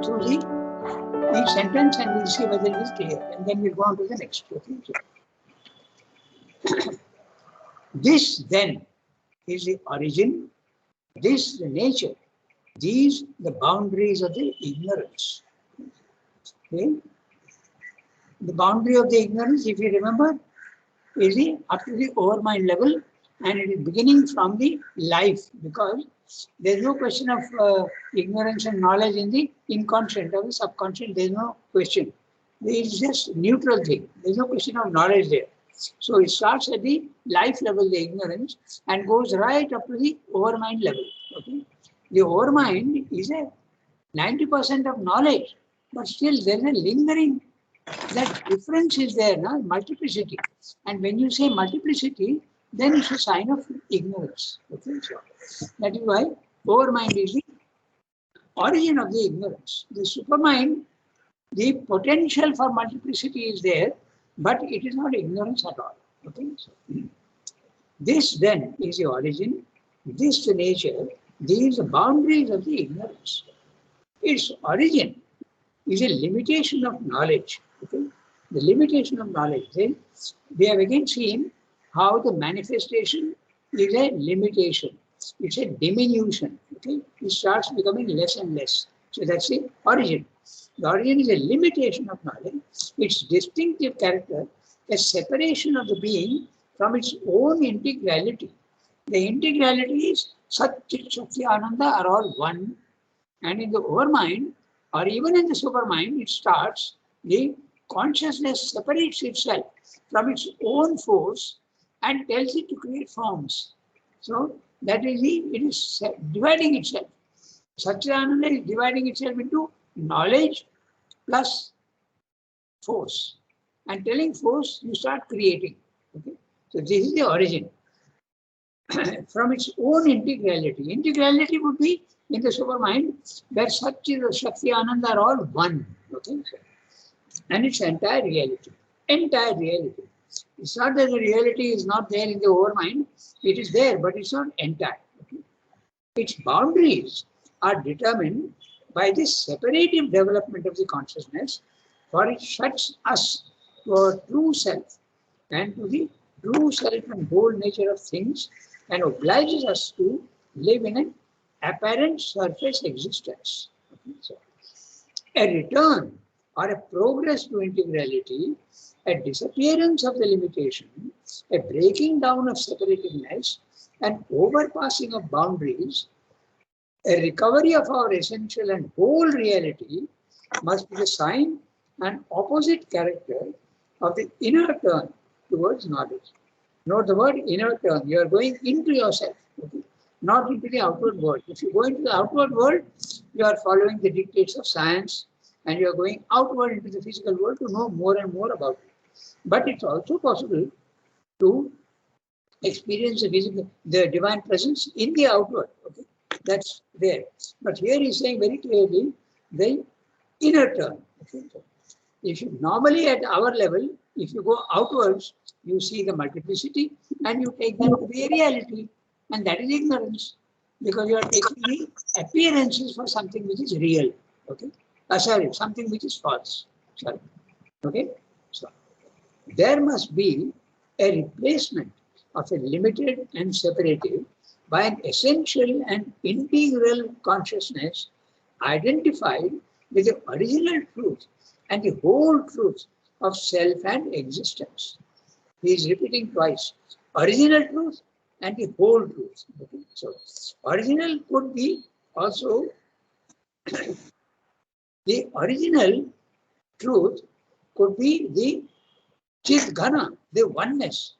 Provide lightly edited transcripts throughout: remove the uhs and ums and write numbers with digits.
through each sentence and we'll see whether it is clear. And then we'll go on to the next. Okay? So, this then is the origin, this the nature, these the boundaries of the ignorance. Okay? The boundary of the ignorance, if you remember, is the up to the overmind level, and it is beginning from the life, because there is no question of ignorance and knowledge in the inconscient or the subconscious. There is no question. There is just neutral thing. There is no question of knowledge there. So it starts at the life level, the ignorance, and goes right up to the overmind level. Okay? The overmind is a 90% of knowledge, but still there is a lingering. That difference is there, no? Multiplicity. And when you say multiplicity, then it's a sign of ignorance. Okay? So that is why overmind is the origin of the ignorance. The supermind, the potential for multiplicity is there, but it is not ignorance at all. Okay? So, this then is the origin, this the nature, these the boundaries of the ignorance. Its origin is a limitation of knowledge. Okay? The limitation of knowledge. Then we have again seen how the manifestation is a limitation. It's a diminution. Okay? It starts becoming less and less. So that's the origin. The origin is a limitation of knowledge. Its distinctive character, a separation of the being from its own integrality. The integrality is Sat, Chit, Shakti, Ananda are all one. And in the overmind, or even in the supermind, it starts, the consciousness separates itself from its own force and tells it to create forms. So that is it is dividing itself. Satchidananda is dividing itself into knowledge plus force. And telling force, you start creating. Okay? So this is the origin. From its own integrality. Integrality would be in the supermind, where Satchit, Shakti, Ananda are all one. Okay? And its entire reality. Entire reality. It's not that the reality is not there in the overmind. It is there, but it's not entire. Okay? Its boundaries are determined by this separative development of the consciousness, for it shuts us to our true self and to the true self and whole nature of things, and obliges us to live in an apparent surface existence. Okay? So, a return or a progress to integrality, a disappearance of the limitation, a breaking down of separativeness, an overpassing of boundaries, a recovery of our essential and whole reality must be the sign and opposite character of the inner turn towards knowledge. Note the word inner turn. You are going into yourself, okay? Not into the outward world. If you go into the outward world, you are following the dictates of science, and you are going outward into the physical world to know more and more about it. But it's also possible to experience the divine presence in the outward. Okay? That's there. But here he's saying very clearly the inner turn. Okay? So if you normally at our level, if you go outwards, you see the multiplicity and you take that to be a reality. And that is ignorance, because you are taking the appearances for something which is real. Okay? Sorry, something which is false. Sorry. Okay? So there must be a replacement of a limited and separative by an essential and integral consciousness identified with the original truth and the whole truth of self and existence. He is repeating twice. Original truth and the whole truth. Okay? So original could be also the original truth could be the Chit Ghana, the oneness.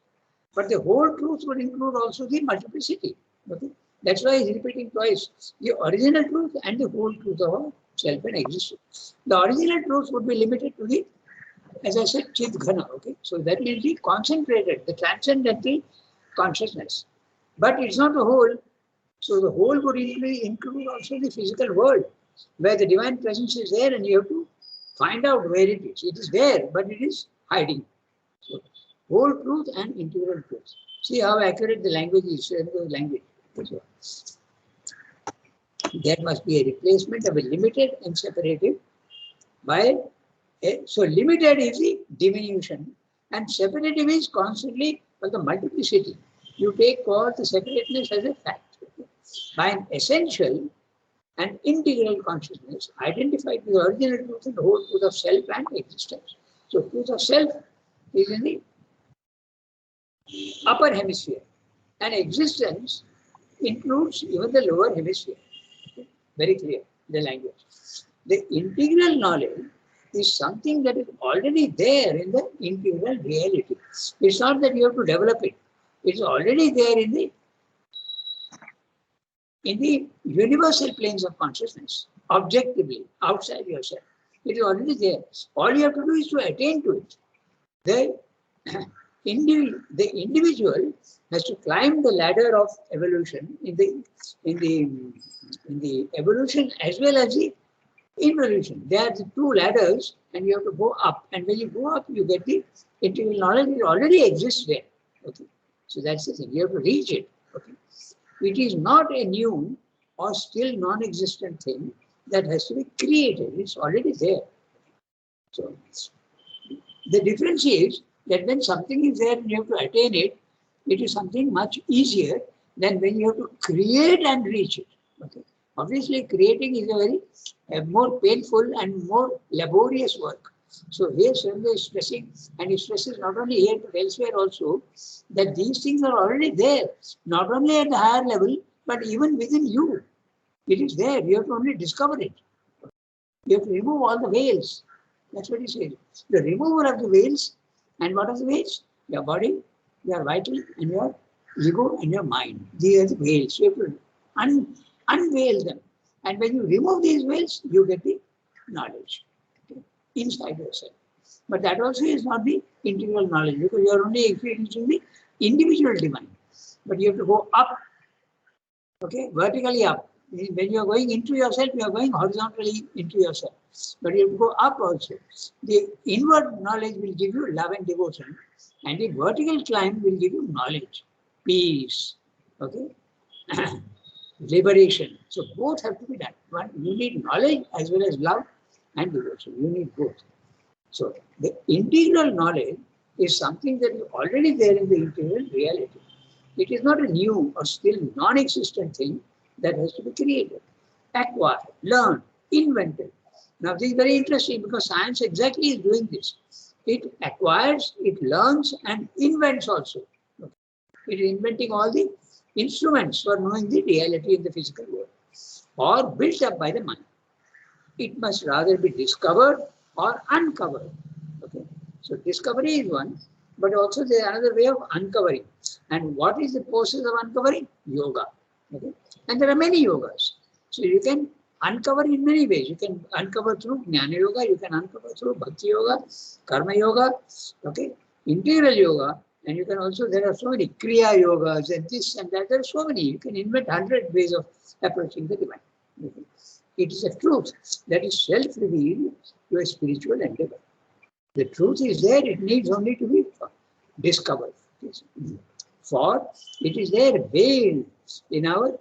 But the whole truth would include also the multiplicity. Okay? That's why he's repeating twice. The original truth and the whole truth of self and existence. The original truth would be limited to the, as I said, Chit Ghana. Okay? So that is the concentrated, the transcendental consciousness. But it's not the whole. So the whole would include also the physical world, where the divine presence is there and you have to find out where it is. It is there, but it is hiding. So, whole truth and integral truth. See how accurate the language is. The language. There must be a replacement of a limited and separative by so limited is the diminution and separative is constantly the multiplicity. You take all the separateness as a fact. By an essential and integral consciousness identified with the original truth and the whole truth of self and existence. So truth of self is in the upper hemisphere and existence includes even the lower hemisphere. Very clear, the language. The integral knowledge is something that is already there in the integral reality. It's not that you have to develop it. It's already there in the universal planes of consciousness, objectively, outside yourself. It is already there. All you have to do is to attain to it. The individual has to climb the ladder of evolution in the evolution as well as the involution. There are the two ladders and you have to go up. And when you go up, you get the integral knowledge. It already exists there. Okay. So that's the thing. You have to reach it. Okay. It is not a new or still non-existent thing that has to be created. It's already there. So the difference is that when something is there and you have to attain it, it is something much easier than when you have to create and reach it. Okay. Obviously, creating is a more painful and more laborious work. So here Srivastava is stressing, and he stresses not only here but elsewhere also, that these things are already there, not only at the higher level, but even within you. It is there. You have to only discover it. You have to remove all the veils. That's what he says. The removal of the veils, and what are the veils? Your body, your vital, and your ego, and your mind. These are the veils. You have to unveil them. And when you remove these veils, you get the knowledge inside yourself. But that also is not the integral knowledge, because you are only experiencing the individual divine. But you have to go up, okay, vertically up. When you are going into yourself, you are going horizontally into yourself. But you have to go up also. The inward knowledge will give you love and devotion, and the vertical climb will give you knowledge, peace, okay, liberation. So both have to be done. One, you need knowledge as well as love and devotion. You need both. So the integral knowledge is something that is already there in the integral reality. It is not a new or still non-existent thing that has to be created, acquired, learned, invented. Now this is very interesting because science exactly is doing this. It acquires, it learns and invents also. It is inventing all the instruments for knowing the reality in the physical world or built up by the mind. It must rather be discovered or uncovered. Okay? So discovery is one, but also there is another way of uncovering. And what is the process of uncovering? Yoga. Okay? And there are many yogas. So you can uncover in many ways. You can uncover through Jnana Yoga, you can uncover through Bhakti Yoga, Karma Yoga, okay, Integral Yoga, and you can also, there are so many Kriya Yogas and this and that. There are so many. You can invent 100 ways of approaching the divine. Okay. It is a truth that is self-revealed to a spiritual endeavor. The truth is there, it needs only to be discovered. For it is there veiled in our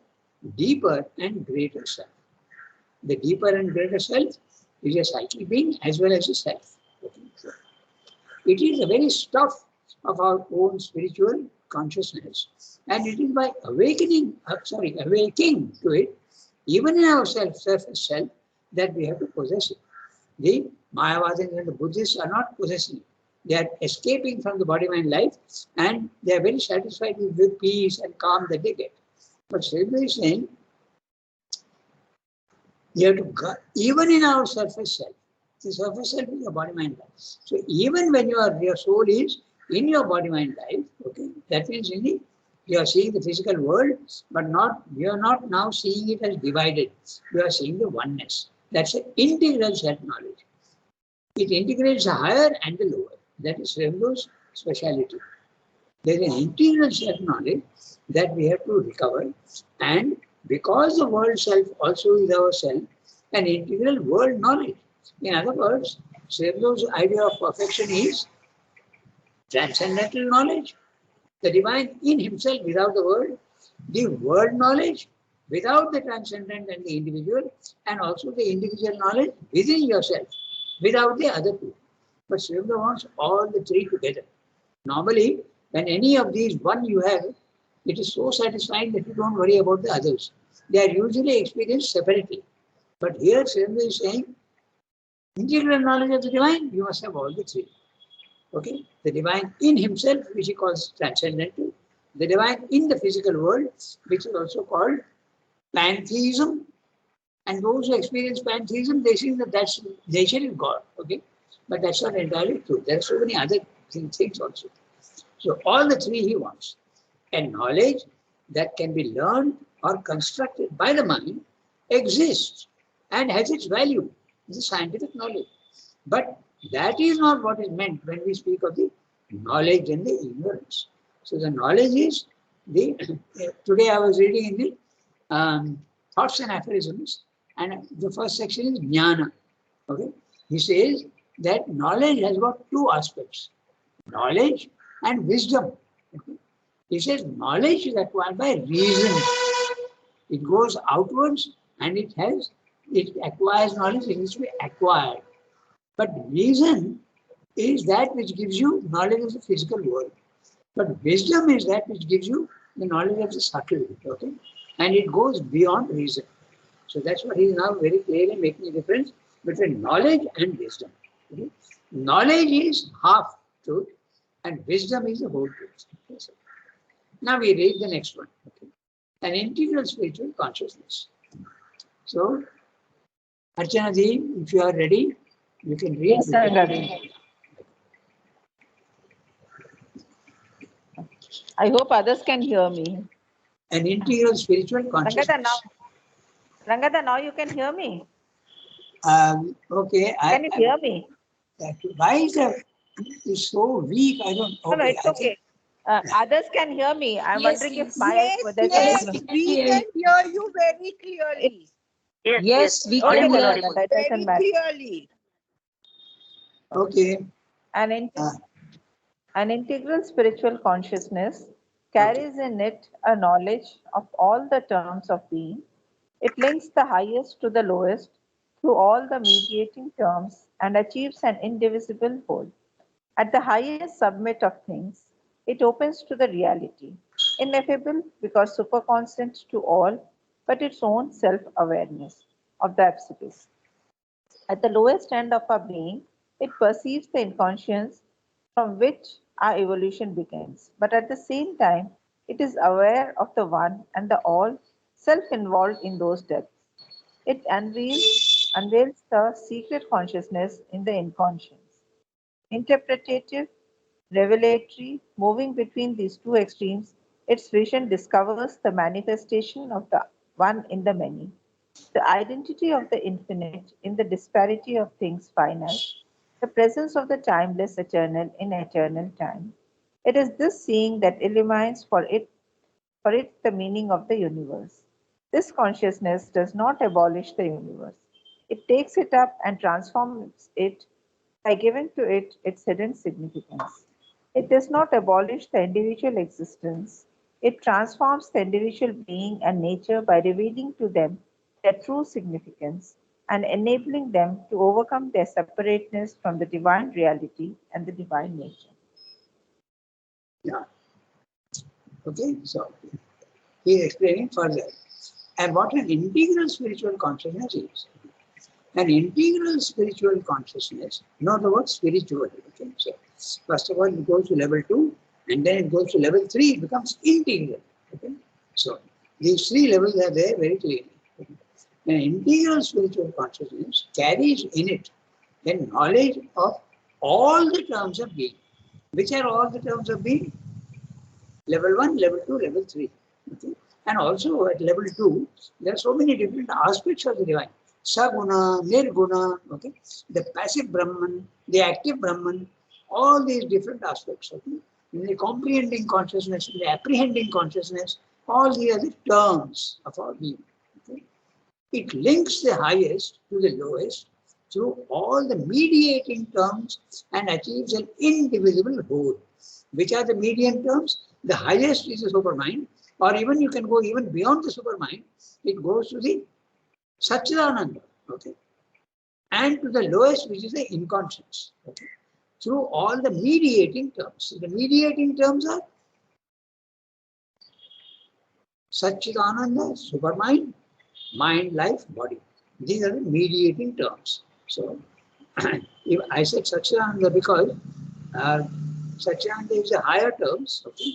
deeper and greater self. The deeper and greater self is a psychic being as well as a self. It is the very stuff of our own spiritual consciousness, and it is by awaking to it, even in our surface self, that we have to possess it. The Mayavadins and the Buddhists are not possessing it. They are escaping from the body-mind life, and they are very satisfied with the peace and calm that they get. But Srivastava is saying, you have to go, even in our surface self. The surface self is your body-mind life. So even when your soul is in your body-mind life, okay, that means you are seeing the physical world, but you are not now seeing it as divided. You are seeing the oneness. That's an integral self-knowledge. It integrates the higher and the lower. That is Srivastava's speciality. There is an integral self-knowledge that we have to recover, and because the world self also is our self, an integral world knowledge. In other words, Srivastava's idea of perfection is transcendental knowledge, the divine in himself without the world knowledge, without the transcendent and the individual, and also the individual knowledge within yourself, without the other two. But Sri Aurobindo wants all the three together. Normally, when any of these one you have, it is so satisfying that you don't worry about the others. They are usually experienced separately. But here Sri Aurobindo is saying, integral knowledge of the divine, you must have all the three. Okay? The divine in himself, which he calls transcendental. The divine in the physical world, which is also called pantheism. And those who experience pantheism, they think that that's nature is God. Okay? But that's not entirely true. There are so many other things also. So all the three he wants. And knowledge that can be learned or constructed by the mind exists and has its value. This is scientific knowledge. But that is not what is meant when we speak of the knowledge and the ignorance. So the knowledge is the, today I was reading in the Thoughts and Aphorisms, and the first section is Jnana. Okay? He says that knowledge has got two aspects, knowledge and wisdom. Okay? He says knowledge is acquired by reason. It goes outwards and it acquires knowledge, it needs to be acquired. But reason is that which gives you knowledge of the physical world. But wisdom is that which gives you the knowledge of the subtle. Okay? And it goes beyond reason. So that's what he is now very clearly making a difference between knowledge and wisdom. Okay? Knowledge is half truth and wisdom is the whole truth. Okay? So now we read the next one. Okay? An integral spiritual consciousness. So, Archana ji, if you are ready, you can read. Yes, sir. I hope others can hear me. An integral spiritual consciousness. Rangada, now you can hear me. Okay. Can you hear me? Why is that? It's so weak. I don't know. No, it's okay. Others can hear me. I'm wondering if my yes, we can hear you very clearly. Yes, we okay, can hear you. Very clearly. Okay. An integral spiritual consciousness carries in it a knowledge of all the terms of being. It links the highest to the lowest through all the mediating terms and achieves an indivisible whole. At the highest summit of things, it opens to the reality, ineffable because superconstant to all, but its own self-awareness of the absolute. At the lowest end of our being, it perceives the inconscience from which our evolution begins, but at the same time, it is aware of the one and the all, self-involved in those depths. It unveils the secret consciousness in the inconscience. Interpretative, revelatory, moving between these two extremes, its vision discovers the manifestation of the one in the many, the identity of the infinite in the disparity of things finite, the presence of the timeless eternal in eternal time. It is this seeing that illumines for it the meaning of the universe. This consciousness does not abolish the universe. It takes it up and transforms it by giving to it its hidden significance. It does not abolish the individual existence. It transforms the individual being and nature by revealing to them their true significance and enabling them to overcome their separateness from the divine reality and the divine nature. Yeah. Okay, so he is explaining further. And what an integral spiritual consciousness is. An integral spiritual consciousness, not the word spiritual. Okay? So first of all, it goes to level 2, and then it goes to level 3, it becomes integral. Okay? So these three levels are there very clearly. Okay? An integral spiritual consciousness carries in it the knowledge of all the terms of being. Which are all the terms of being? Level 1, level 2, level 3. Okay? And also at level 2, there are so many different aspects of the divine. Saguna, Nirguna, okay? The passive Brahman, the active Brahman, all these different aspects. Okay? In the comprehending consciousness, in the apprehending consciousness, all the other terms of our being. Okay? It links the highest to the lowest through all the mediating terms and achieves an indivisible whole. Which are the median terms? The highest is the supermind, or even you can go even beyond the supermind. It goes to the Satchidananda, okay, and to the lowest, which is the inconscience, okay, through all the mediating terms. The mediating terms are Satchidananda, supermind, mind, life, body. These are the mediating terms. So, if I said Satchidananda because Satchidananda is the higher terms, okay,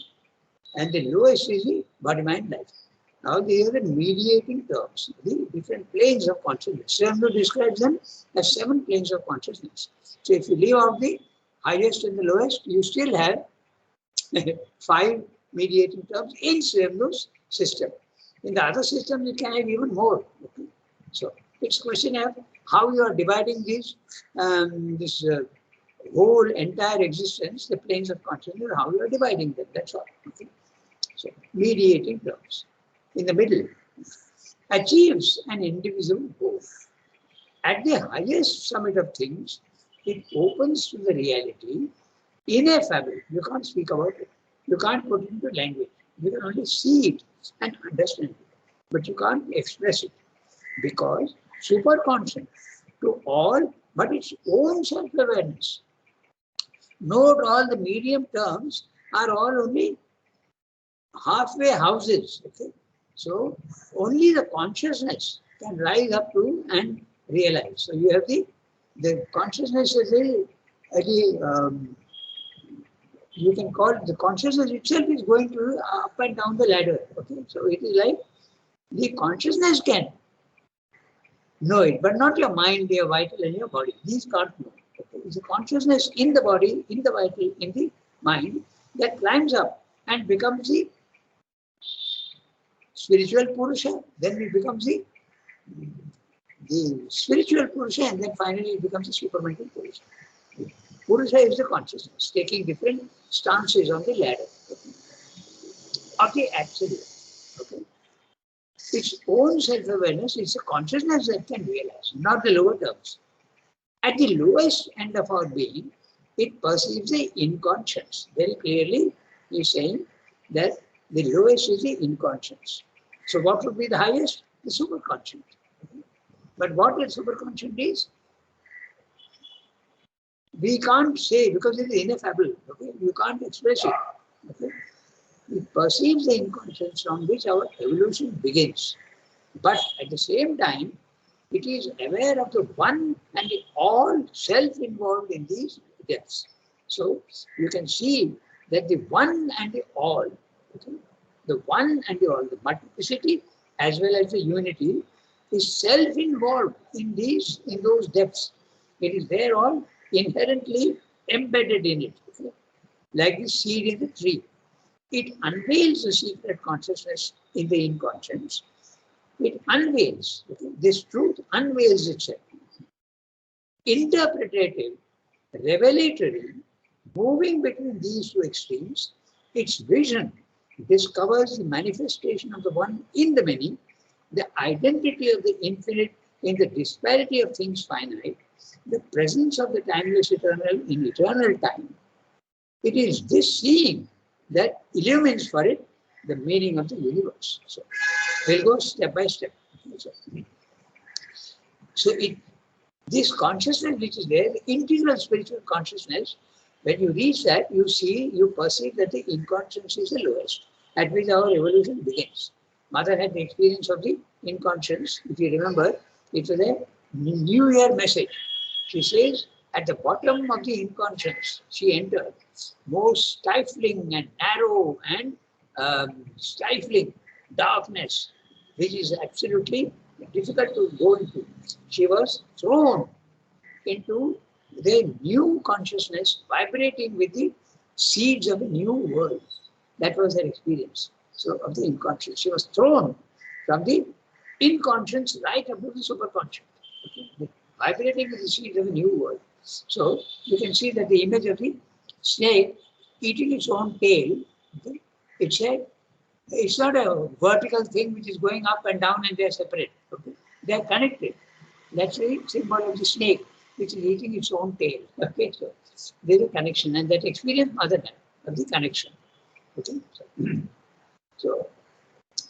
and the lowest is the body, mind, life. Now these are the mediating terms, the different planes of consciousness. Srimadu describes them as 7 planes of consciousness. So if you leave out the highest and the lowest, you still have 5 mediating terms in Srimadu's system. In the other systems, you can have even more. Okay? So it's a question of how you are dividing this whole entire existence, the planes of consciousness, how you are dividing them. That's all. Okay? So mediating terms. In the middle, achieves an indivisible goal. At the highest summit of things, it opens to the reality ineffable. You can't speak about it. You can't put it into language. You can only see it and understand it. But you can't express it. Because superconscious to all but its own self-awareness. Note all the medium terms are all only halfway houses. Okay? So only the consciousness can rise up to and realize. So you have the consciousness is you can call it, the consciousness itself is going to up and down the ladder. Okay, so it is like the consciousness can know it, but not your mind, your vital, and your body. These can't know. Okay? It's a consciousness in the body, in the vital, in the mind that climbs up and becomes the spiritual Purusha. Then it becomes the spiritual Purusha, and then finally it becomes the supramental Purusha. Purusha is the consciousness, taking different stances on the ladder. Okay? Of the absolute. Okay? Its own self-awareness is the consciousness that can realize, not the lower terms. At the lowest end of our being, it perceives the inconscience. Very clearly, he is saying that the lowest is the inconscience. So what would be the highest? The superconscious. Okay? But what the superconscious is, we can't say because it is ineffable. Okay? You can't express it. Okay? It perceives the inconscience from which our evolution begins. But at the same time, it is aware of the one and the all self involved in these depths. So you can see that the one and the all, okay, the one and the all, the multiplicity as well as the unity is self involved in those depths. It is there all inherently embedded in it, okay? Like the seed in the tree. It unveils the secret consciousness in the inconscience. It unveils, okay? This truth unveils itself. Interpretative, revelatory, moving between these 2 extremes, its vision discovers the manifestation of the one in the many, the identity of the infinite in the disparity of things finite, the presence of the timeless eternal in eternal time. It is this seeing that illumines for it the meaning of the universe. So we'll go step by step. So this consciousness which is there, the integral spiritual consciousness, when you reach that, you perceive that the inconscience is the lowest, at which our evolution begins. Mother had the experience of the inconscience. If you remember, it was a New Year message. She says, at the bottom of the inconscience, she entered most stifling and narrow and stifling darkness, which is absolutely difficult to go into. She was thrown into the new consciousness, vibrating with the seeds of a new world. That was her experience. So, of the inconscious. She was thrown from the inconscious right up to the superconscious. Okay? Vibrating with the seeds of a new world. So, you can see that the image of the snake eating its own tail, okay? It's not a vertical thing which is going up and down and they are separate. Okay? They are connected. That's the symbol of the snake which is eating its own tail. Okay, so there is a connection, and that experience mother had of the connection. Okay, so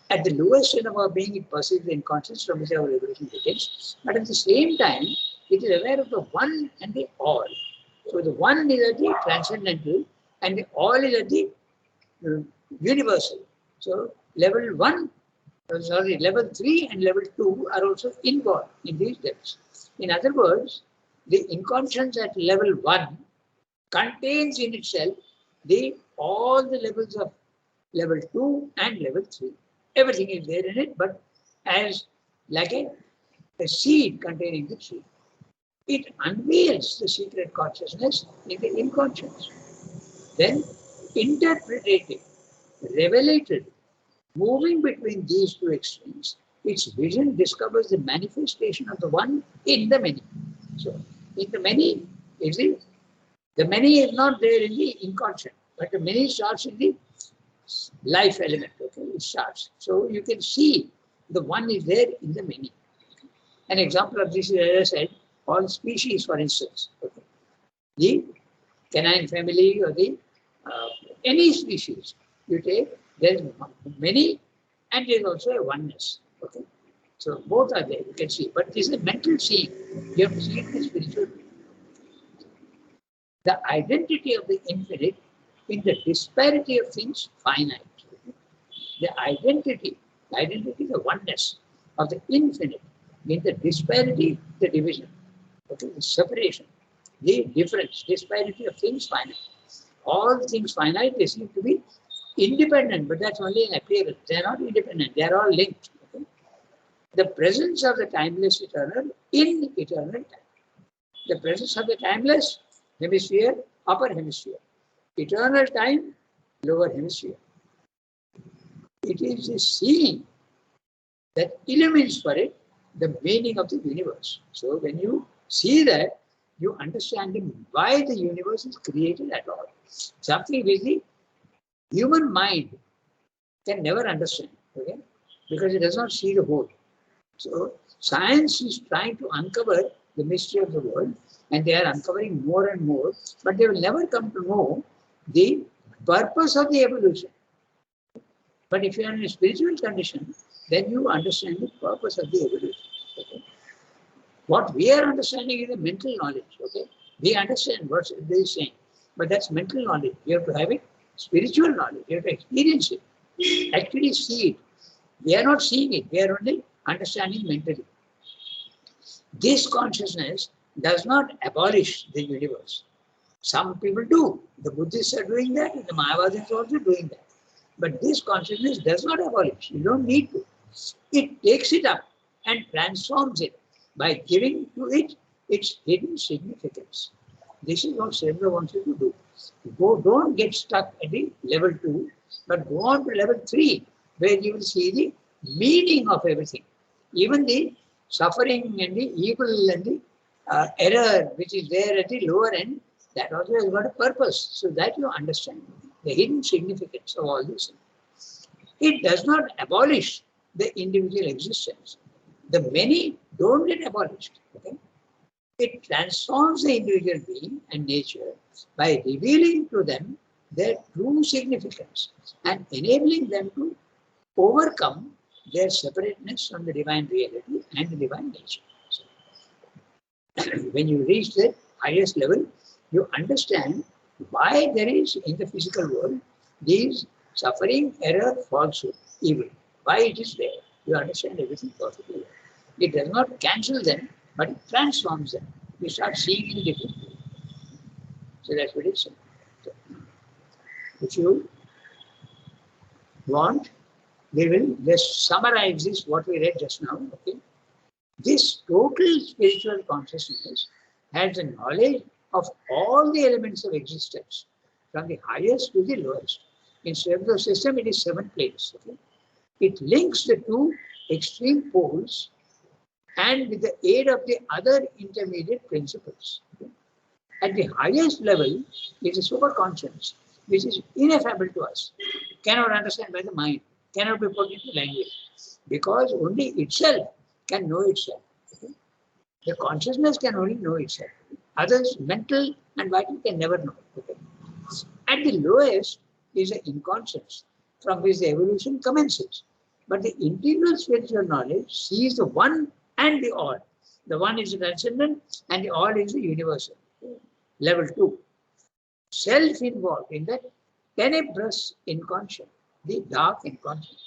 At the lowest end of our being, it perceives the inconscience from which our evolution begins. But at the same time, it is aware of the one and the all. So the one is at the transcendental and the all is at the universal. So level 3 and level 2 are also involved in these depths. In other words, the inconscience at level 1 contains in itself all the levels of level 2 and level 3. Everything is there in it, but as like a seed containing the tree. It unveils the secret consciousness in the inconscious. Then interpretative, revelated, moving between these two extremes, its vision discovers the manifestation of the one in the many. So, in the many, the many is not there in the inconscient, but the many starts in the life element. Okay, it starts. So you can see the one is there in the many. An example of this is, as I said, all species, for instance. Okay. The canine family or the any species you take, there's many and there's also a oneness. Okay. So both are there, you can see. But this is a mental seeing. You have to see it in spiritual. The identity of the infinite in the disparity of things finite. The identity, the oneness of the infinite in the disparity, the division, okay, the separation, the difference, disparity of things finite. All things finite, they seem to be independent, but that's only an appearance. They are not independent, they are all linked. Okay? The presence of the timeless eternal in eternal time. The presence of the timeless hemisphere, upper hemisphere. Eternal time, lower hemisphere. It is the seeing that illumines for it the meaning of the universe. So when you see that, you understand why the universe is created at all. Something which the human mind can never understand, okay? Because it does not see the whole. So science is trying to uncover the mystery of the world, and they are uncovering more and more, but they will never come to know the purpose of the evolution. But if you are in a spiritual condition, then you understand the purpose of the evolution. Okay? What we are understanding is the mental knowledge. Okay, we understand what they is saying, but that's mental knowledge. You have to have it, spiritual knowledge. You have to experience it, actually see it. We are not seeing it. We are only understanding mentally. This consciousness does not abolish the universe. Some people do. The Buddhists are doing that, and the Mayavadis are also doing that. But this consciousness does not abolish. You don't need to. It takes it up and transforms it by giving to it its hidden significance. This is what Srila wants you to do. Don't get stuck at the level 2, but go on to level 3, where you will see the meaning of everything. Even the suffering and the evil and the error which is there at the lower end, that also has got a purpose, so that you understand the hidden significance of all this. It does not abolish the individual existence. The many don't get abolished. Okay? It transforms the individual being and nature by revealing to them their true significance and enabling them to overcome their separateness from the divine reality and the divine nature. So, when you reach the highest level, you understand why there is in the physical world these suffering, error, falsehood, evil. Why it is there. You understand everything perfectly well. It does not cancel them, but it transforms them. You start seeing in differently. So that's what it's saying. So, if you want, we will just summarize this, what we read just now. Okay? This total spiritual consciousness has a knowledge of all the elements of existence, from the highest to the lowest. In Srila system, it is 7 planes. Okay? It links the 2 extreme poles and with the aid of the other intermediate principles. Okay? At the highest level is a superconscious, which is ineffable to us, cannot understand by the mind, cannot be put into language, because only itself can know itself. Okay? The consciousness can only know itself. Others, mental and vital, can never know. Okay? At the lowest is the inconscience, from which the evolution commences. But the integral spiritual knowledge sees the one and the all. The one is the transcendent and the all is the universal. Level 2. Self-involved in that tenebrous inconscient, the dark inconscient.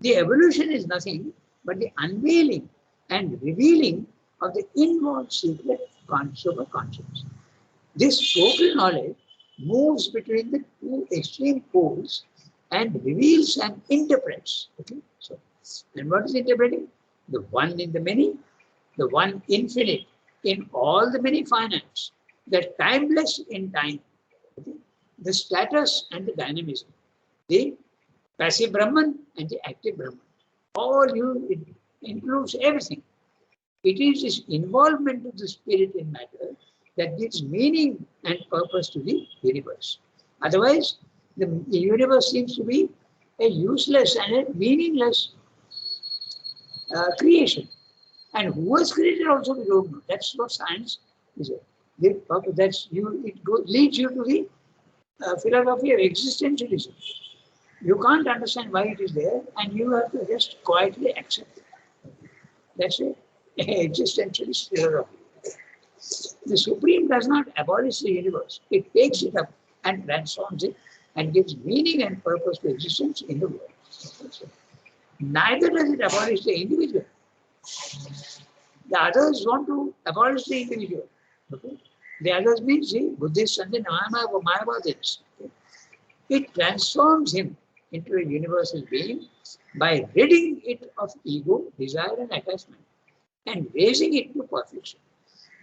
The evolution is nothing but the unveiling and revealing of the involved secret super conscience. This total knowledge moves between the two extreme poles and reveals and interprets. Okay? So, and what is interpreting? The one in the many, the one infinite in all the many finites, the timeless in time, okay? The status and the dynamism, the passive Brahman and the active Brahman. All you, it includes everything. It is this involvement of the spirit in matter that gives meaning and purpose to the universe. Otherwise, the universe seems to be a useless and a meaningless creation. And who was created also we don't know. That's what science is. That's you. Leads you to the philosophy of existentialism. You can't understand why it is there, and you have to just quietly accept it. That's it. Existentialist philosophy. The Supreme does not abolish the universe. It takes it up and transforms it and gives meaning and purpose to existence in the world. Neither does it abolish the individual. The others want to abolish the individual. Okay? The others means the Buddhists and the Mayavadis. Okay? It transforms him into a universal being by ridding it of ego, desire, and attachment and raising it to perfection.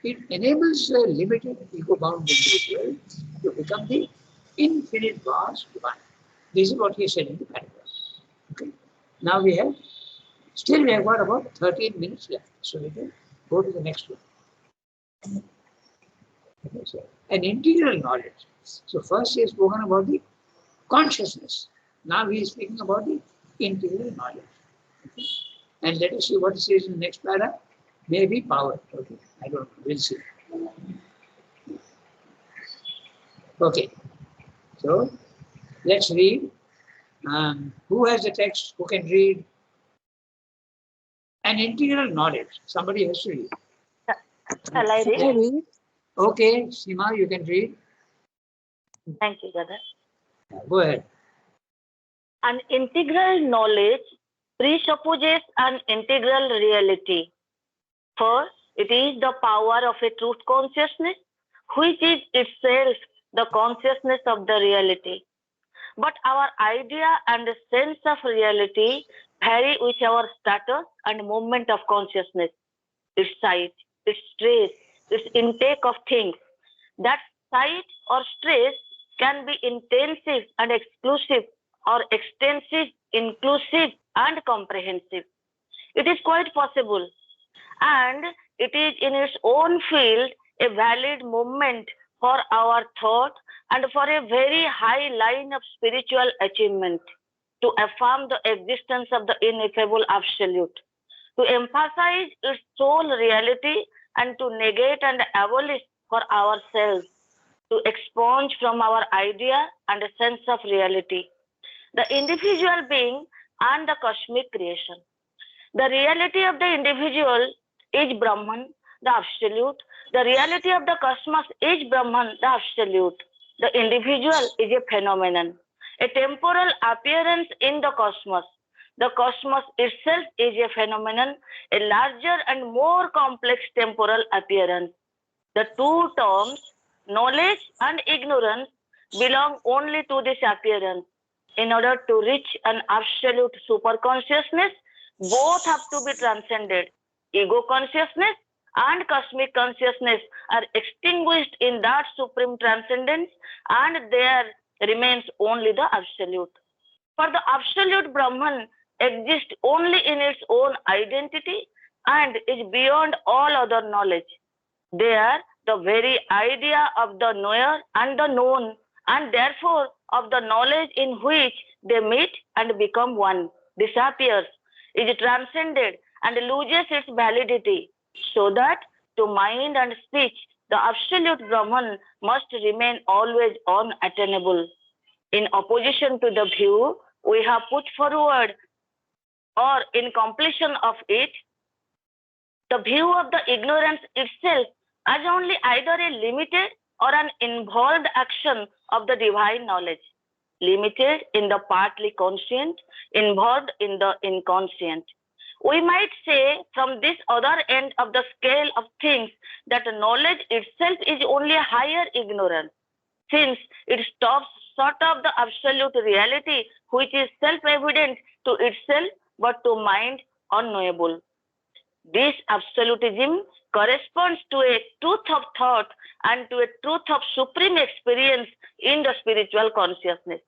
It enables the limited ego-bound individual to become the infinite vast divine. This is what he said in the paragraph. Okay. Now we have got about 13 minutes left, so we can go to the next one. Okay, so an integral knowledge. So first he has spoken about the consciousness. Now he is speaking about the integral knowledge. Okay. And let us see what it says in the next paragraph. Maybe power. Okay, I don't know. We'll see. Okay, so let's read. Who has the text? Who can read? An integral knowledge. Somebody has to read. Shall I read? Okay, Seema, you can read. Thank you, brother. Go ahead. An integral knowledge presupposes an integral reality. First, it is the power of a truth consciousness, which is itself the consciousness of the reality. But our idea and sense of reality vary with our status and movement of consciousness, its sight, its stress, its intake of things. That sight or stress can be intensive and exclusive or extensive, inclusive and comprehensive. It is quite possible. And it is in its own field a valid movement for our thought and for a very high line of spiritual achievement to affirm the existence of the ineffable absolute, to emphasize its sole reality and to negate and abolish for ourselves, to expunge from our idea and sense of reality the individual being and the cosmic creation. The reality of the individual is Brahman, the absolute. The reality of the cosmos is Brahman, the absolute. The individual is a phenomenon, a temporal appearance in the cosmos. The cosmos itself is a phenomenon, a larger and more complex temporal appearance. The two terms, knowledge and ignorance, belong only to this appearance. In order to reach an absolute superconsciousness, both have to be transcended. Ego consciousness and cosmic consciousness are extinguished in that supreme transcendence, and there remains only the absolute. For the absolute Brahman exists only in its own identity and is beyond all other knowledge. There, the very idea of the knower and the known, and therefore of the knowledge in which they meet and become one, disappears, is transcended and loses its validity, so that to mind and speech, the absolute Brahman must remain always unattainable. In opposition to the view we have put forward, or incompletion of it. The view of the ignorance itself as only either a limited or an involved action of the divine knowledge, limited in the partly conscient, involved in the inconscient. We might say from this other end of the scale of things that knowledge itself is only a higher ignorance, since it stops short of the absolute reality which is self-evident to itself but to mind unknowable. This absolutism corresponds to a truth of thought and to a truth of supreme experience in the spiritual consciousness.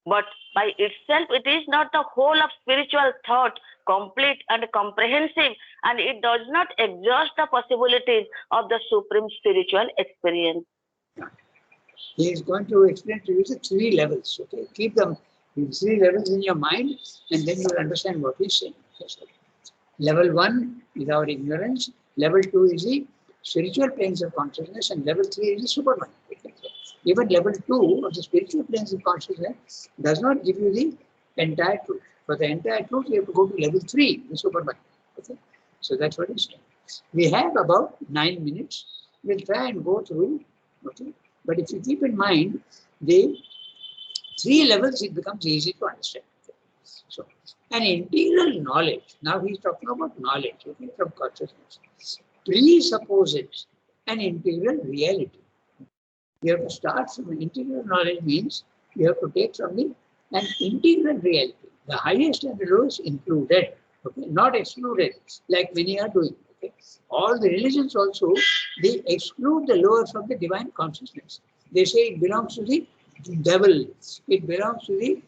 But by itself, it is not the whole of spiritual thought, complete and comprehensive, and it does not exhaust the possibilities of the supreme spiritual experience. He is going to explain to you the 3 levels. Okay, keep them in 3 levels in your mind, and then you will understand what he's saying. Level 1 is our ignorance. Level 2 is the spiritual planes of consciousness, and level 3 is the supermind. Even level 2 of the spiritual planes of consciousness does not give you the entire truth. For the entire truth, you have to go to level 3, the supermind. Okay? So that's what he's saying. We have about 9 minutes. We'll try and go through. Okay? But if you keep in mind the 3 levels, it becomes easy to understand. Okay? So, an integral knowledge, now he's talking about knowledge, okay, from consciousness, presupposes an integral reality. You have to start from an integral knowledge means you have to take from an integral reality, the highest and the lowest included, okay, not excluded, like many are doing. Okay. All the religions also, they exclude the lower from the divine consciousness. They say it belongs to the devil, it belongs to the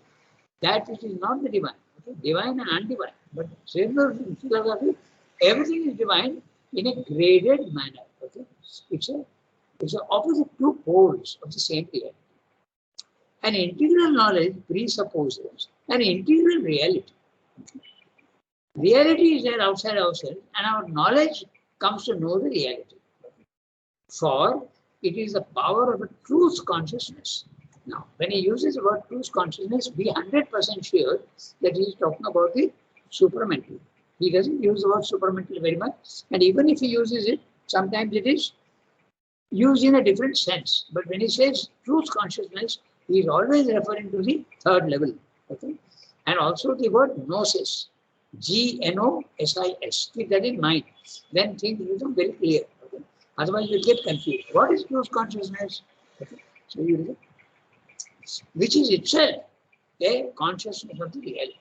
that which is not the divine. Okay. Divine and undivine. But in philosophy, everything is divine in a graded manner. Okay. It's the opposite 2 poles of the same reality. An integral knowledge presupposes an integral reality. Okay. Reality is there outside ourselves, and our knowledge comes to know the reality. For it is the power of a truth consciousness. Now, when he uses the word truth consciousness, be 100% sure that he is talking about the supramental. He doesn't use the word supramental very much, and even if he uses it, sometimes it is used in a different sense. But when he says truth consciousness, he is always referring to the 3rd level. Okay? And also the word gnosis, Gnosis. Keep that in mind. Then things become very clear. Okay? Otherwise, you get confused. What is truth consciousness? Okay? So you know, which is itself a consciousness of the reality.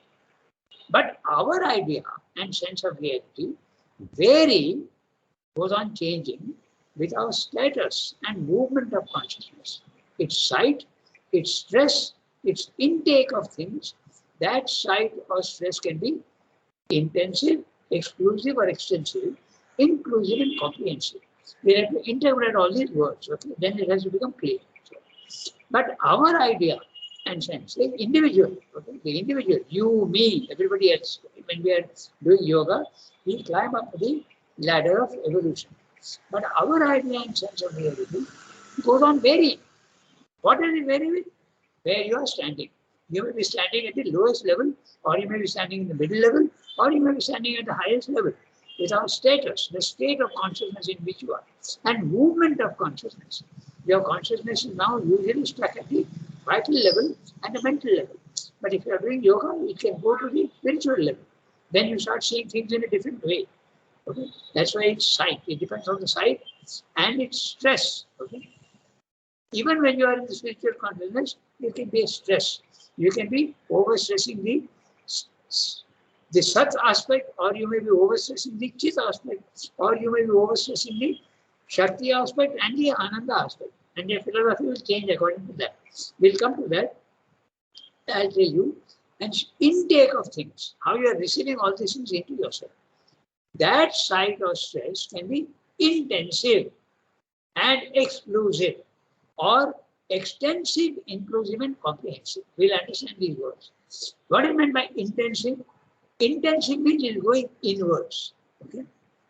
But our idea and sense of reality vary, goes on changing with our status and movement of consciousness. Its sight, its stress, its intake of things, that sight or stress can be intensive, exclusive or extensive, inclusive and comprehensive. We have to interpret all these words, okay? Then it has to become clear. But our idea and sense, like individual, okay? The individual, you, me, everybody else, when we are doing yoga, we climb up the ladder of evolution. But our idea and sense of reality goes on varying. What does it vary with? Where you are standing. You may be standing at the lowest level, or you may be standing in the middle level, or you may be standing at the highest level. With our status, the state of consciousness in which you are, and movement of consciousness. Your consciousness is now usually stuck at the vital level and the mental level. But if you are doing yoga, it can go to the spiritual level. Then you start seeing things in a different way. Okay? That's why it's sight. It depends on the sight and its stress. Okay? Even when you are in the spiritual consciousness, it can be a stress. You can be overstressing the Sat aspect, or you may be overstressing the Chit aspect, or you may be overstressing the Shakti aspect and the Ananda aspect. And your philosophy will change according to that. We'll come to that. I'll tell you. And intake of things, how you are receiving all these things into yourself. That side of stress can be intensive and exclusive, or extensive, inclusive, and comprehensive. We'll understand these words. What is meant by intensive? Intensive means it is going inwards. Okay?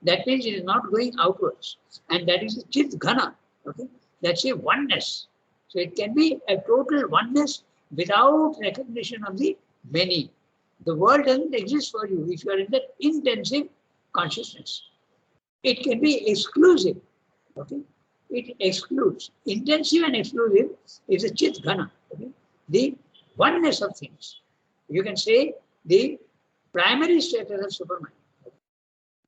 That means it is not going outwards. And that is the Chit Ghana. Okay? That's a oneness. So it can be a total oneness without recognition of the many. The world doesn't exist for you if you are in that intensive consciousness. It can be exclusive. Okay? It excludes. Intensive and exclusive is a chit ghana. Okay? The oneness of things. You can say the primary status of Superman.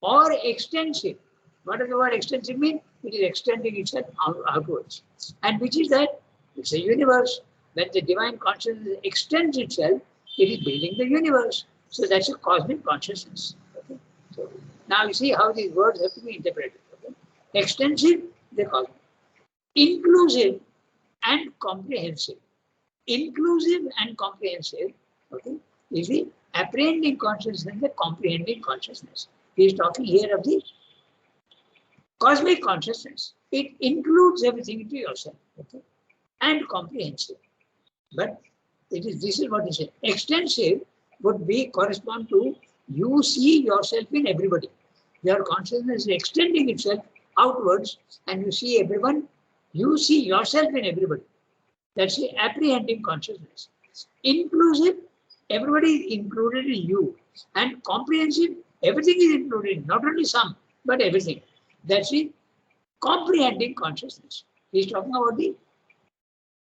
Or extensive. What does the word extensive mean? It is extending itself outwards. And which is that? It's a universe. When the divine consciousness extends itself, it is building the universe. So that's a cosmic consciousness. Okay? So now you see how these words have to be interpreted. Okay? Extensive, the cosmic. Inclusive and comprehensive. Inclusive and comprehensive, okay, is the apprehending consciousness, the comprehending consciousness. He is talking here of the cosmic consciousness. It includes everything into yourself, okay, and comprehensive. But this is what he said. Extensive would be correspond to you see yourself in everybody. Your consciousness is extending itself outwards, and you see everyone. You see yourself in everybody. That's the apprehending consciousness. Inclusive, everybody is included in you. And comprehensive, everything is included, not only some, but everything. That's the comprehending consciousness. He's talking about the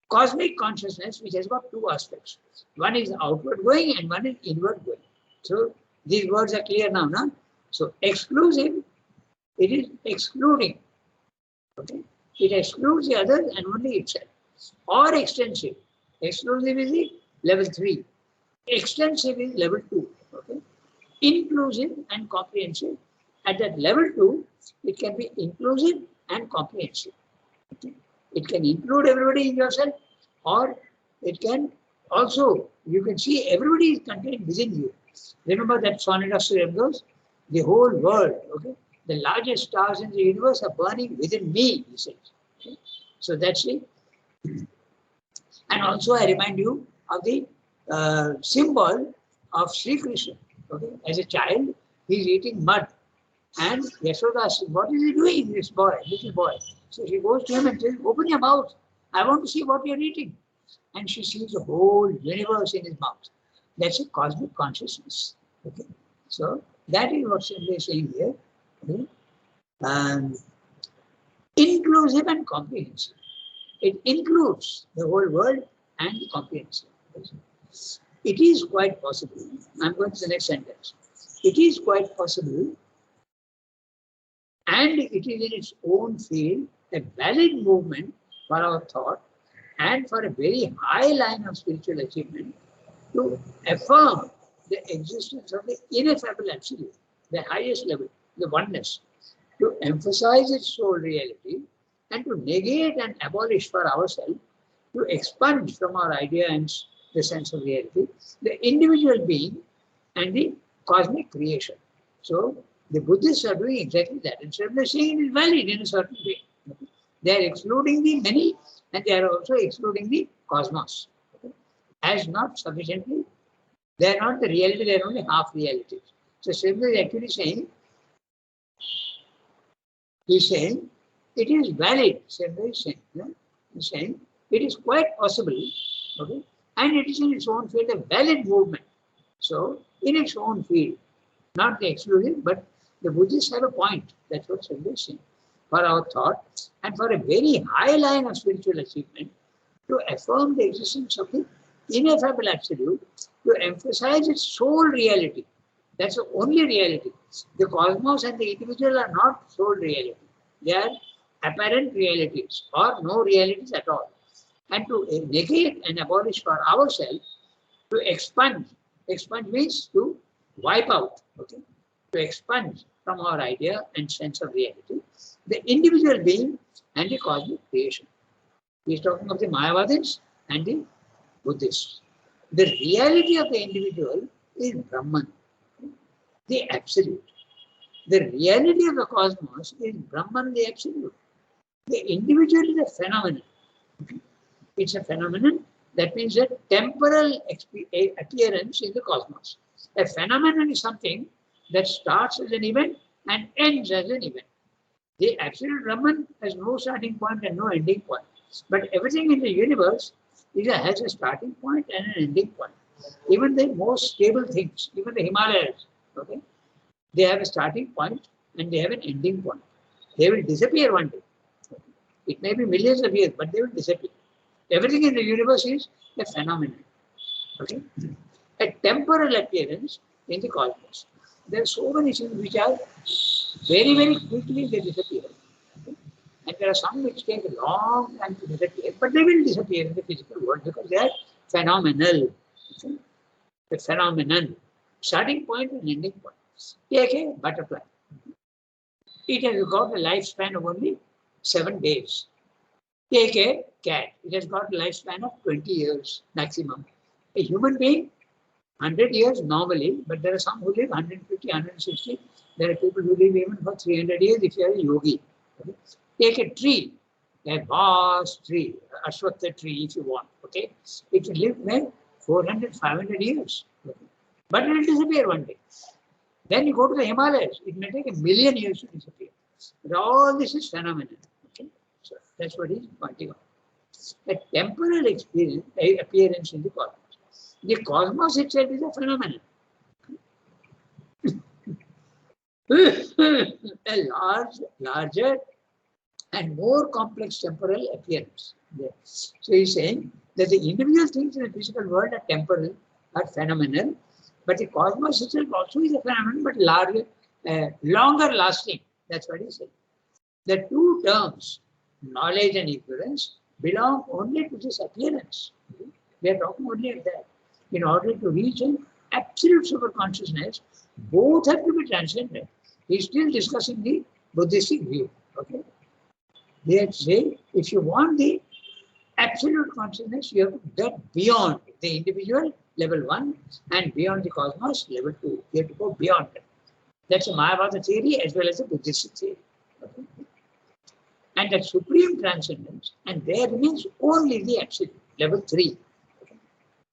cosmic consciousness, which has got two aspects. One is outward going and one is inward going. So these words are clear now, no? So exclusive, it is excluding. Okay? It excludes the others and only itself. Or extensive. Exclusive is the level 3. Extensive is level 2. Okay? Inclusive and comprehensive. At that level 2, it can be inclusive and comprehensive. Okay? It can include everybody in yourself, or it can also, you can see everybody is contained within you. Remember that sonnet of Sri Aurobindo? The whole world, okay? The largest stars in the universe are burning within me, he says. Okay? So that's it. And also I remind you of the symbol of Sri Krishna. Okay? As a child, he is eating mud. And Yashoda asks, what is he doing, this boy, little boy? So she goes to him and says, open your mouth. I want to see what you're eating. And she sees the whole universe in his mouth. That's a cosmic consciousness. Okay? So that is what Sri is saying here. Okay? Inclusive and comprehensive. It includes the whole world and comprehensive. It is quite possible. I'm going to the next sentence. It is quite possible, and it is in its own field a valid movement for our thought and for a very high line of spiritual achievement to affirm the existence of the ineffable absolute, the highest level, the oneness, to emphasize its sole reality and to negate and abolish for ourselves, to expunge from our idea and the sense of reality, the individual being and the cosmic creation. So the Buddhists are doing exactly that. Instead of saying it is valid in a certain way. They are excluding the many and they are also excluding the cosmos. As not sufficiently, they are not the reality, they are only half realities. So Srimad is actually saying, he's saying, it is valid, Srimad is saying, he's saying, it is quite possible, okay, and it is in its own field a valid movement. So, in its own field, not the exclusive, but the Buddhists have a point. That's what Srimad is saying. For our thought and for a very high line of spiritual achievement, to affirm the existence of the ineffable absolute, to emphasize its sole reality. That's the only reality. The cosmos and the individual are not sole reality. They are apparent realities or no realities at all. And to negate and abolish for ourselves, to expunge. Expunge means to wipe out, okay? To expunge from our idea and sense of reality, the individual being and the cosmic creation. He is talking of the Mayavadins and the Buddhists. The reality of the individual is Brahman, the absolute. The reality of the cosmos is Brahman, the absolute. The individual is a phenomenon. It's a phenomenon. That means a temporal appearance in the cosmos. A phenomenon is something that starts as an event and ends as an event. The absolute Brahman has no starting point and no ending point. But everything in the universe has a starting point and an ending point. Even the most stable things, even the Himalayas, okay, they have a starting point and they have an ending point. They will disappear one day. It may be millions of years, but they will disappear. Everything in the universe is a phenomenon. Okay? A temporal appearance in the cosmos. There are so many things which are very, very quickly they disappear. Okay? And there are some which take a long time to disappear, but they will disappear in the physical world because they are phenomenal. Okay? The phenomenon. Starting point and ending point. Take a butterfly. It has got a lifespan of only 7 days. Take a cat. It has got a lifespan of 20 years maximum. A human being, 100 years normally, but there are some who live 150, 160. There are people who live even for 300 years if you are a yogi. Okay? Take a tree, a vast tree, Ashwatha tree if you want. Okay, it will live maybe 400, 500 years. Okay? But it will disappear one day. Then you go to the Himalayas, it may take 1,000,000 years to disappear. But all this is phenomenon. Okay? So that's what he's pointing out. A temporal appearance in the cosmos. The cosmos itself is a phenomenon. A larger and more complex temporal appearance. Yes. So he's saying that the individual things in the physical world are temporal, are phenomenal, but the cosmos itself also is a phenomenon, but larger, longer lasting. That's what he said. The two terms, knowledge and ignorance, belong only to this appearance. We are talking only of that. In order to reach an absolute super consciousness, both have to be transcended. He's still discussing the Buddhistic view. Okay? They say if you want the absolute consciousness, you have to get beyond the individual, level 1, and beyond the cosmos, level 2. You have to go beyond that. That's a Mayavada theory as well as a Buddhist theory. Okay? And that supreme transcendence, and there remains only the absolute, level 3. Okay?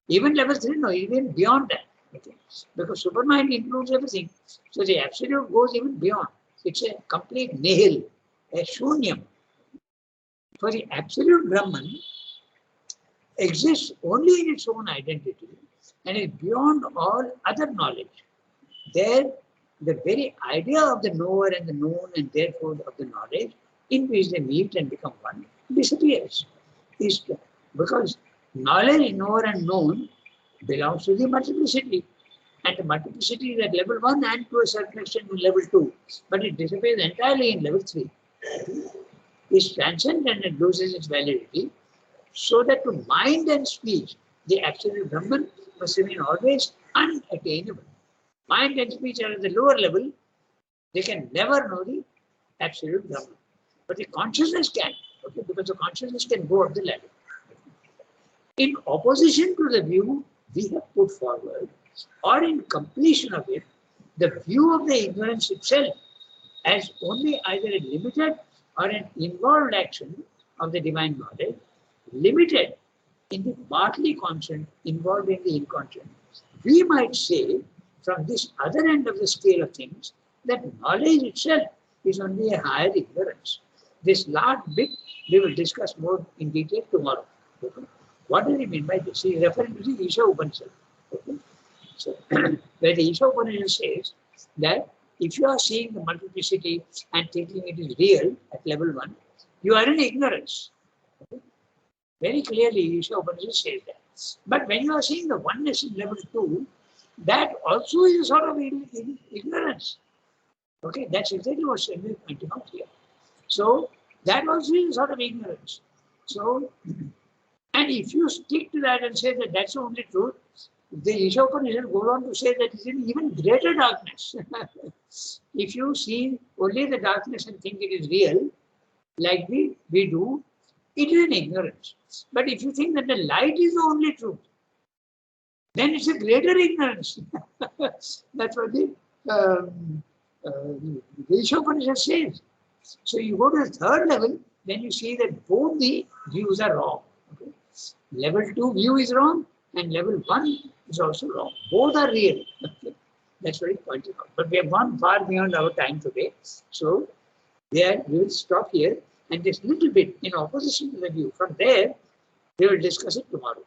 Even level 3, no, even beyond that. Okay? Because supermind includes everything. So the absolute goes even beyond. It's a complete nihil, a shunyam. For the absolute Brahman exists only in its own identity and is beyond all other knowledge. There, the very idea of the knower and the known, and therefore of the knowledge, in which they meet and become one, disappears. Because knowledge, knower and known belongs to the multiplicity. And the multiplicity is at level 1 and to a certain extent in level 2. But it disappears entirely in level 3. Is transcendent and loses its validity, so that to mind and speech, the absolute Brahman must remain always unattainable. Mind and speech are at the lower level, they can never know the absolute Brahman. But the consciousness can, okay, because the consciousness can go up the ladder. In opposition to the view we have put forward, or in completion of it, the view of the ignorance itself as only either a limited or an involved action of the divine knowledge, limited in the partly conscient, involved in the inconscient. We might say, from this other end of the scale of things, that knowledge itself is only a higher ignorance. This last bit we will discuss more in detail tomorrow. Okay? What does he mean by this? He is referring to the Isha Upanishad. Okay? So, where the Isha Upanishad says that if you are seeing the multiplicity and thinking it is real at level 1, you are in ignorance. Okay? Very clearly, Isha Upanishad says that. But when you are seeing the oneness in level 2, that also is a sort of ignorance. Okay, that's exactly what Swami is pointing out here. So, that also is a sort of ignorance. So, and if you stick to that and say that that's the only truth, the Isha Upanishad goes on to say that it's an even greater darkness. If you see only the darkness and think it is real, like we do, it is an ignorance. But if you think that the light is the only truth, then it's a greater ignorance. That's what the Isha Upanishad says. So you go to the third level, then you see that both the views are wrong. Okay? Level 2 view is wrong, and level 1 is also wrong. Both are real. Okay? That's what he pointed out. But we have gone far beyond our time today. So we will stop here, and this little bit in opposition to the view. From there, we will discuss it tomorrow.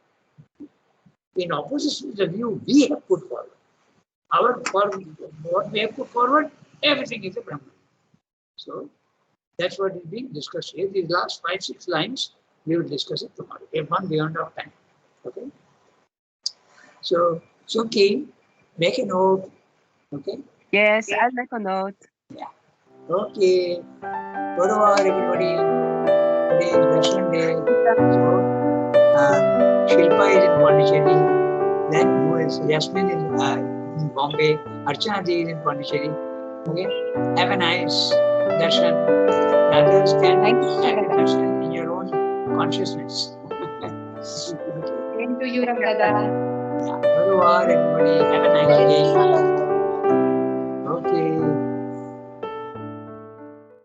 in opposition to the view we have put forward. What we have put forward, everything is a Brahman. So that's what is being discussed here. These last 5-6 lines, we will discuss it tomorrow. We have gone beyond our time. Okay. So, Suki, make a note. Okay. Yes, I'll make a note. Okay. Good over everybody. Today is Darshan Day. So, Shilpa is in Pondicherry. Then who is Yasmin is in Bombay. Archana ji is in Pondicherry. Okay. Have a nice darshan. Others can Thank you, have a Dada. darshan in your own consciousness. Same to you, Dada. Good over everybody. Have a nice day. Okay.